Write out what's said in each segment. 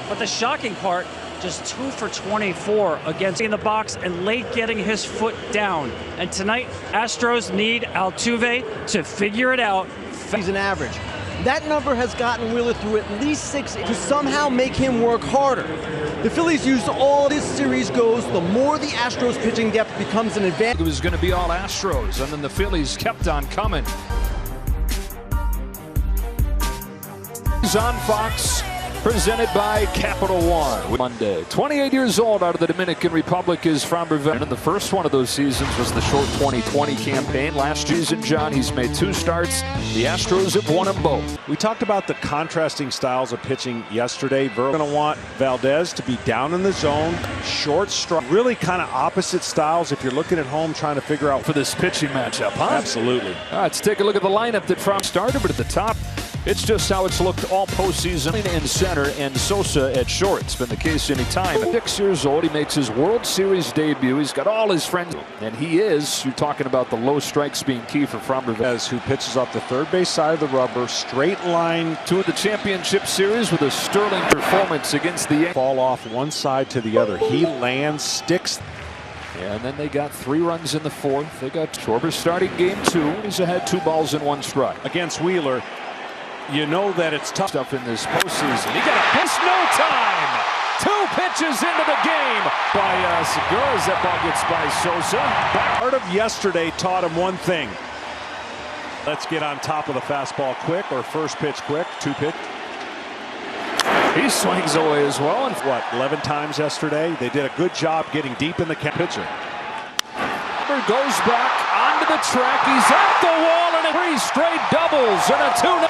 But the shocking part, just 2 for 24 against in the box and late getting his foot down. And tonight, Astros need Altuve to figure it out. Season average. That number has gotten Wheeler through at least 6 to somehow make him work harder. The Phillies used all this series goes, the more the Astros pitching depth becomes an advantage. It was going to be all Astros, and then the Phillies kept on coming. He's on Fox, presented by Capital One. Monday, 28 years old out of the Dominican Republic is Framberville. And the first one of those seasons was the short 2020 campaign. Last season, John, he's made 2 starts. The Astros have won them both. We talked about the contrasting styles of pitching yesterday. We're going to want Valdez to be down in the zone, short strike, really kind of opposite styles if you're looking at home trying to figure out For this pitching matchup, huh? Absolutely. All right, let's take a look at the lineup that Fram started, but at the top, it's just how it's looked all postseason. In center and Sosa at short. It's been the case anytime. 6 years old, he makes his World Series debut. He's got all his friends, and he is. You're talking about the low strikes being key for Framberville, who pitches off the third base side of the rubber, straight line to the championship series with a sterling performance against the Yankees. Fall off one side to the other. He lands, sticks. And then they got 3 runs in the 4th. They got Schwarber starting game 2. He's ahead 2 balls and 1 strike against Wheeler. You know that it's tough stuff in this postseason. He got a pitch, no time. 2 pitches into the game by Segura as that ball gets by Sosa. Part of yesterday taught him one thing. Let's get on top of the fastball quick, or first pitch quick, 2 pitch. He swings away as well. And what, 11 times yesterday? They did a good job getting deep in the pitcher. Goes back onto the track. He's at the wall, and 3 straight doubles and a 2.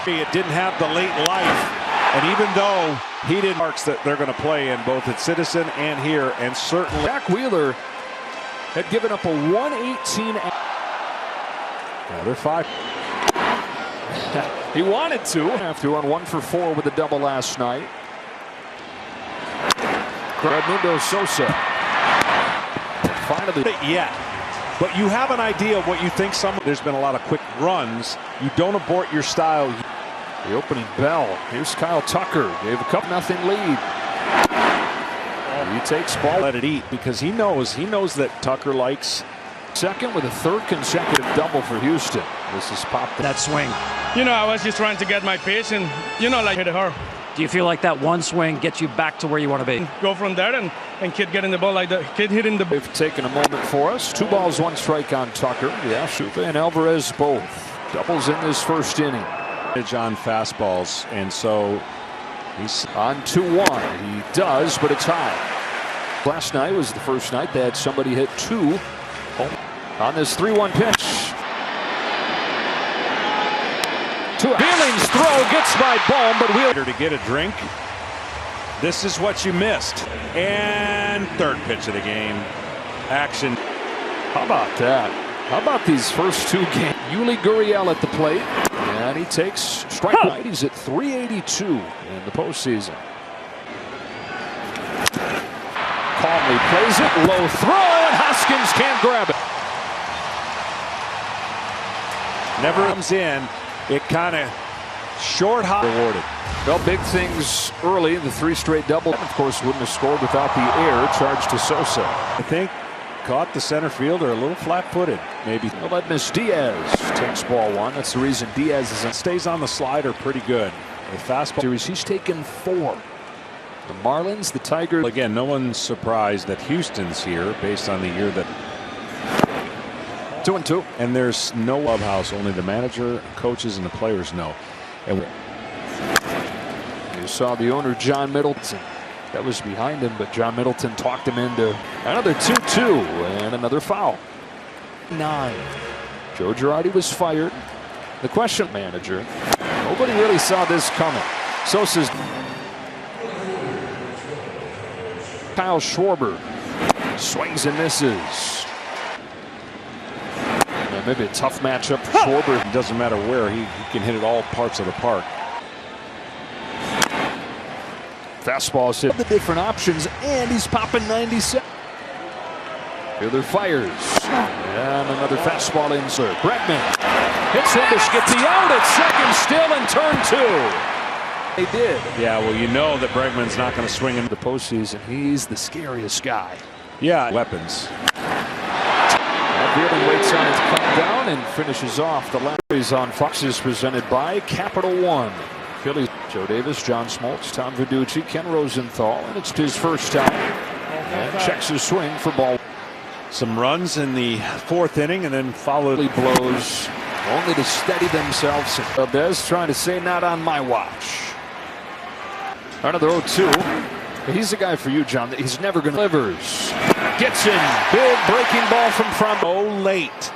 It didn't have the late life, and even though he didn't marks that they're going to play in both at Citizen and here, and certainly Jack Wheeler had given up a 118. Another 5. He wanted to after on 1 for 4 with a double last night. Edmundo Sosa finally yet. But you have an idea of what you think. There's been a lot of quick runs. You don't abort your style. The opening bell. Here's Kyle Tucker. Gave a 2-0 lead. He takes ball. Let it eat, because he knows that Tucker likes. Second with a 3rd consecutive double for Houston. This is popped. That swing. You know, I was just trying to get my pitch and, like hit her. Do you feel like that one swing gets you back to where you want to be? Go from there and kid getting the ball like that. Kid hitting the ball. They've taken a moment for us. 2 balls, 1 strike on Tucker. Yeah, Shuva and Alvarez both. Doubles in this first inning. On fastballs, and so he's on 2-1. He does, but it's high. Last night was the first night they had somebody hit 2 on this 3-1 pitch. Wheeling's throw gets by Bohm, but Wheeler to get a drink. This is what you missed. And 3rd pitch of the game. Action. How about that? How about these first 2 games? Yuli Gurriel at the plate. And he takes strike right. He's at 382 in the postseason. Calmly plays it. Low throw, and Hoskins can't grab it. Never comes in. It kind of short hop rewarded. Well, big things early. The 3 straight double. Of course, wouldn't have scored without the error charged to Sosa. I think caught the center fielder a little flat-footed, maybe. Well, that miss Diaz takes ball 1. That's the reason Diaz stays on the slider pretty good. The fastball series, he's taken 4. The Marlins, the Tigers. Again, no one's surprised that Houston's here based on the year that 2-2. And there's no clubhouse. Only the manager, coaches, and the players know. And you saw the owner, John Middleton. That was behind him, but John Middleton talked him into another 2-2 and another foul. 9. Joe Girardi was fired. The question, manager. Nobody really saw this coming. Sosa's Kyle Schwarber swings and misses. And maybe a tough matchup for Schwarber. It doesn't matter where, he can hit it all parts of the park. Fastballs hit the different options, and he's popping 97. Fielder fires, and another fastball insert. Bregman Hits him to Skippy out at second still in turn 2. They did. Yeah, well, you know that Bregman's not going to swing in The postseason, he's the scariest guy. Yeah, weapons. Bearden waits on it to come down and finishes off the last. On Fox is presented by Capital One. Phillies, Joe Davis, John Smoltz, Tom Verducci, Ken Rosenthal, and it's his first time. And checks his swing for ball. Some runs in the 4th inning and then followed. Blows only to steady themselves. Valdez trying to say not on my watch. Another 0-2. He's the guy for you, John. He's never going to delivers. Gets in. Big breaking ball from front. So late.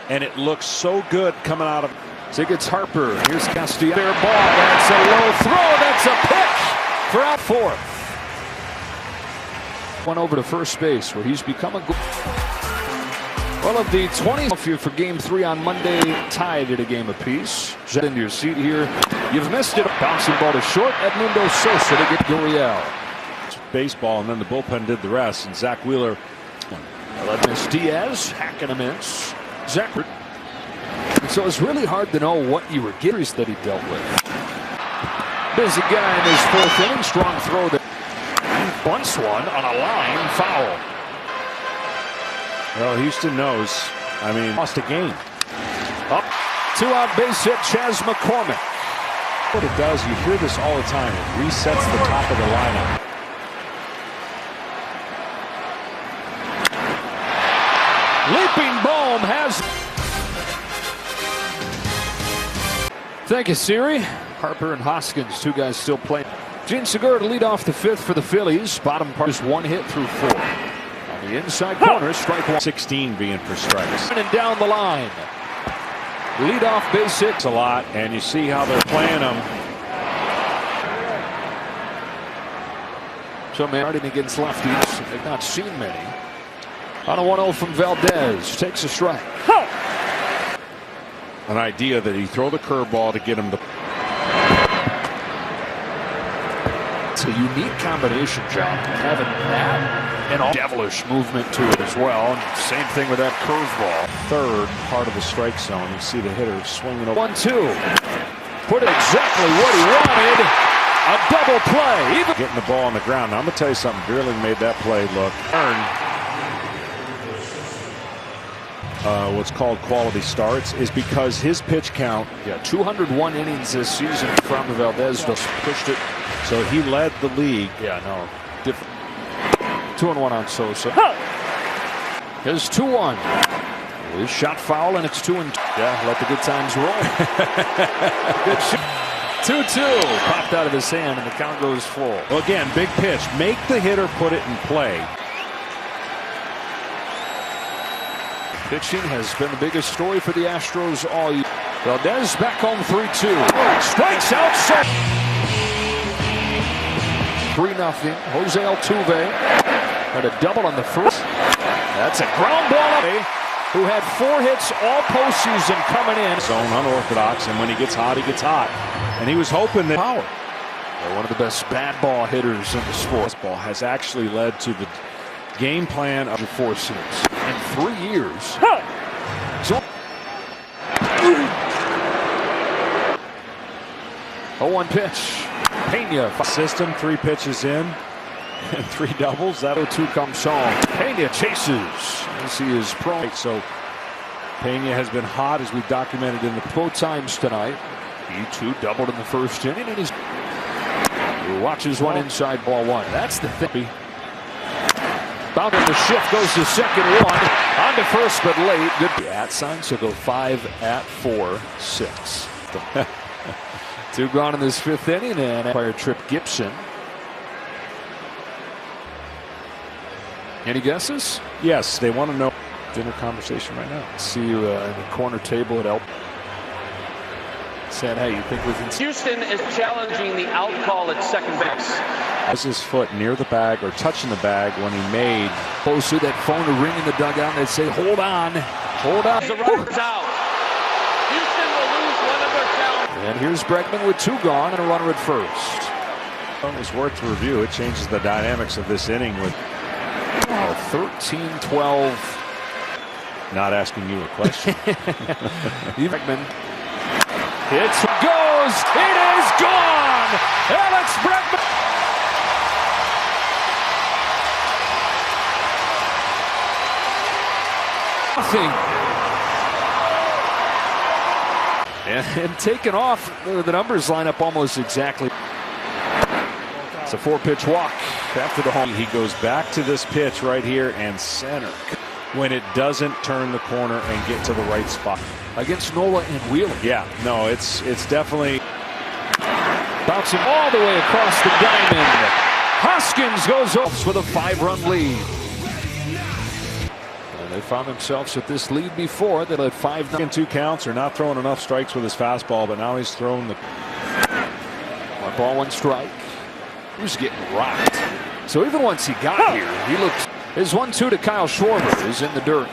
And it looks so good coming out of. So it gets Harper. Here's Castillo. Fair ball. That's a low throw. That's a pitch for out 4th. One over to first base where he's become a. Well, of the 20 for Game 3 on Monday, tied at a game apiece. Jet into your seat here. You've missed it. Bouncing ball to short. Edmundo Sosa to get Gurriel. Baseball, and then the bullpen did the rest. And Zach Wheeler. Miss Diaz hacking him in. Zach. So it's really hard to know what you were getting that he dealt with. Busy guy in his 4th inning. Strong throw that bunts one on a line foul. Well, Houston knows. I mean, lost a game. Up, 2-out base hit, Chas McCormick. What it does, you hear this all the time. It resets the top of the lineup. Leaping Bohm has. Thank you, Siri. Harper and Hoskins, 2 guys still playing. Gene Segura to lead off the 5th for the Phillies. Bottom part is 1 hit through 4. On the inside corner, strike 1. 16 being for strikes. And down the line. Lead off base hit. A lot, and you see how they're playing them. So starting against lefties, they've not seen many. On a 1-0 from Valdez, takes a strike. An idea that he throw the curveball to get him the. It's a unique combination, John. Having that and all devilish movement to it as well. And same thing with that curveball. 3rd part of the strike zone. You see the hitter swinging over. 1-2. Put it exactly what he wanted. A double play. Even getting the ball on the ground. Now, I'm going to tell you something. Beerling made that play look. What's called quality starts is because his pitch count. Yeah, 201 innings this season from Valdez. Just pushed it. So he led the league. Yeah, no. Different. 2-1 on Sosa. Here's 2-1. His shot foul, and it's 2-2. Yeah, let the good times roll. Good shot. 2-2. Popped out of his hand, and the count goes full. Well, again, big pitch. Make the hitter put it in play. Pitching has been the biggest story for the Astros all year. Valdez back home 3-2. Strikes out. 3-0. Jose Altuve had a double on the first. That's a ground ball. Who had 4 hits all postseason coming in. Zone unorthodox, and when he gets hot, he gets hot. And he was hoping that power. One of the best bad ball hitters in the sport. Baseball has actually led to the game plan of 4 seasons in 3 years. So 0-1 pitch. Pena system, 3 pitches in and 3 doubles. That 0-2 comes home. Pena chases. As he is prone. So Pena has been hot, as we've documented in the both times tonight. He too doubled in the first inning, and he watches one inside ball 1. That's the thing. Bound in the shift, goes to second 1. On to first, but late. Good at sign, so go 5-4-6. 2 gone in this 5th inning, and Empire Trip Gibson. Any guesses? Yes, they want to know. Dinner conversation right now. See you in the corner table at Elk. Saying, hey, you think we can? Houston is challenging the out call at second base. Has his foot near the bag or touching the bag when he made. Opposed to that phone to ring in the dugout, and they'd say, hold on, hold on. The runner's out. Houston will lose one of their challenges. And here's Bregman with 2 gone and a runner at first. It was worth the review. It changes the dynamics of this inning with 13-12. Not asking you a question. Bregman hits, goes, it is gone! Alex Bregman! Nothing. And taken off, the numbers line up almost exactly. It's a 4-pitch walk after the home. He goes back to this pitch right here and center when it doesn't turn the corner and get to the right spot. Against Nola and Wheeler. Yeah, no, it's definitely bouncing all the way across the diamond. Hoskins goes off with a 5-run lead. And they found themselves with this lead before. They led 5-0 in 2 counts, or not throwing enough strikes with his fastball, but now he's thrown the 1 ball, 1 strike. He was getting rocked. So even once he got here, he looks. His 1-2 to Kyle Schwarber is in the dirt.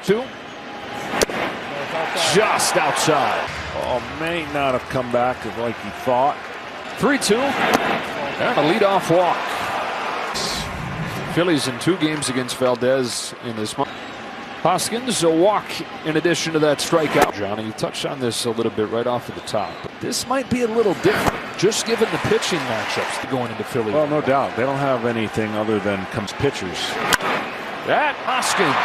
2. Just outside. Oh, may not have come back like he thought. 3-2. And a leadoff walk. Phillies in 2 games against Valdez in this month. Hoskins, a walk in addition to that strikeout. Johnny, you touched on this a little bit right off at the top. But this might be a little different, just given the pitching matchups going into Philly. Well, no doubt. They don't have anything other than pitchers. That Hoskins.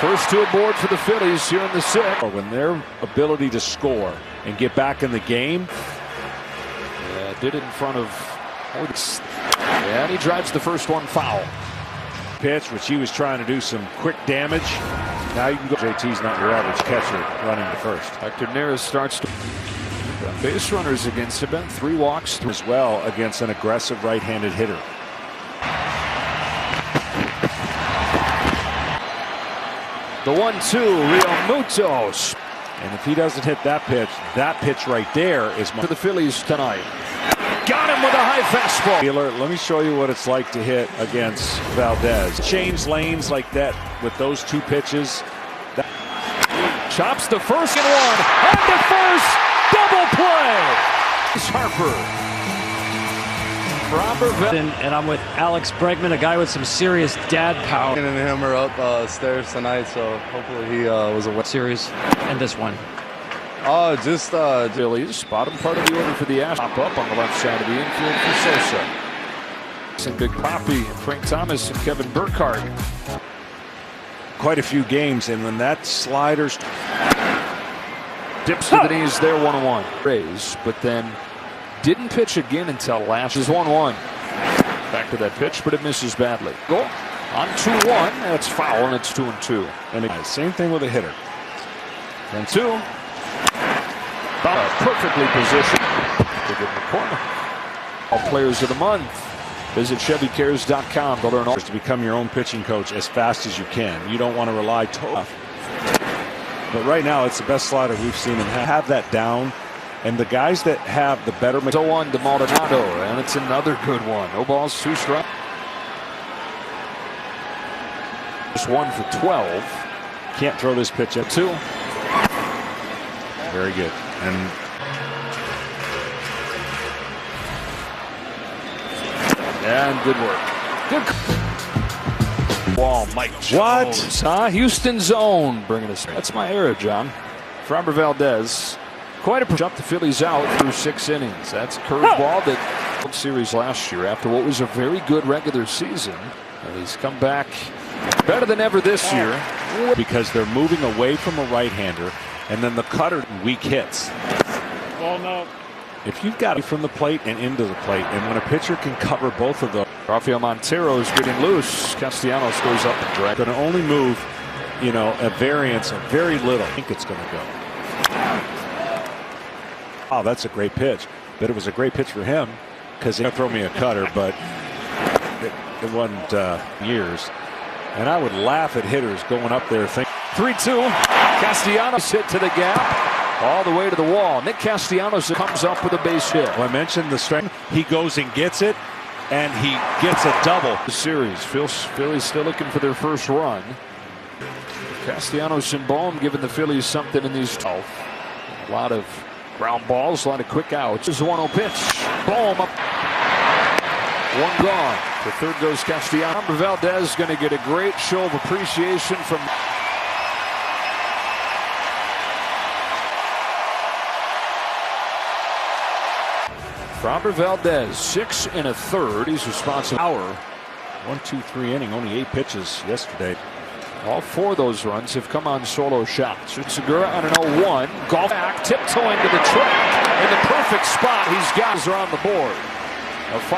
First 2 aboard for the Phillies here in the 6th. When their ability to score and get back in the game. Yeah, did it in front of Otis. And he drives the first one foul. Pitch, which he was trying to do some quick damage. Now you can go. JT's not your average catcher running to first. Hector Neris starts to base runners against him. 3 walks as well against an aggressive right-handed hitter. The 1-2, Real Mutos. And if he doesn't hit that pitch right there is to the Phillies tonight. Got him with a high fastball. Let me show you what it's like to hit against Valdez. Change lanes like that with those 2 pitches. Chops the first and 1. On to first. Double play. Bryce Harper. And I'm with Alex Bregman, a guy with some serious dad power. And him are up stairs tonight, so hopefully he was a series and this one. Just Phillies, bottom part of the order for the Astros. Pop up on the left side of the infield for Sosa. And Big Papi, Frank Thomas, and Kevin Burkhardt. Quite a few games, and when that slider's dips to the knees there, 1-1. Rays, but then didn't pitch again until last. Is 1-1. Back to that pitch, but it misses badly. Go on 2-1. That's foul, and it's 2-2. And again, same thing with a hitter. And 2. Perfectly positioned to get in the corner. All players of the month. Visit ChevyCares.com to learn all. To become your own pitching coach as fast as you can. You don't want to rely tough. But right now, it's the best slider we've seen him have that down. And the guys that have the better. 0-1 to Maldonado, and it's another good one. No balls, 2 strikes. Just 1 for 12. Can't throw this pitch at 2. Very good. And good work. Good wall, Mike Jones. What? Houston zone bringing us. That's my era, John. Framber Valdez. Quite a jump the Phillies out through 6 innings. That's a curveball that World Series last year after what was a very good regular season. And he's come back better than ever this year. Because they're moving away from a right-hander. And then the cutter, weak hits. Well, no. If you've got it from the plate and into the plate, and when a pitcher can cover both of those. Rafael Montero's getting loose. Castellanos goes up and drags. Going to only move, a variance of very little. I think it's going to go. Oh, that's a great pitch. But it was a great pitch for him because he throw me a cutter, but it wasn't years. And I would laugh at hitters going up there thinking. 3-2. Castellanos hit to the gap. All the way to the wall. Nick Castellanos comes up with a base hit. Well, I mentioned the strength. He goes and gets it, and he gets a double. The series. Phillies still looking for their first run. Castellanos and Bohm giving the Phillies something in these 12. A lot of ground balls, a lot of quick outs. This is a 1-0 pitch. Bohm up. One gone. The third goes Castellanos. Valdez going to get a great show of appreciation from. Framber Valdez, 6 1/3. He's responsible. Hour. 1-2-3 inning. Only 8 pitches yesterday. All 4 of those runs have come on solo shots. Segura on an 0-1. Golf back, tiptoeing to the track. In the perfect spot. He's got us around the board.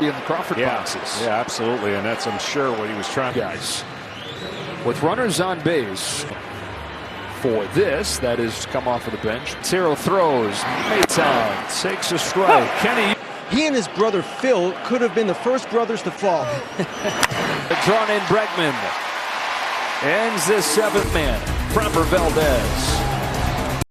In the Crawford boxes. Yeah, absolutely. And that's, I'm sure, what he was trying to. Guys, with runners on base for this, that is come off of the bench. Tiro throws. Maytown takes a strike. Kenny. He and his brother Phil could have been the first brothers to fall. Drawn in Bregman ends the 7th man. Framber Valdez.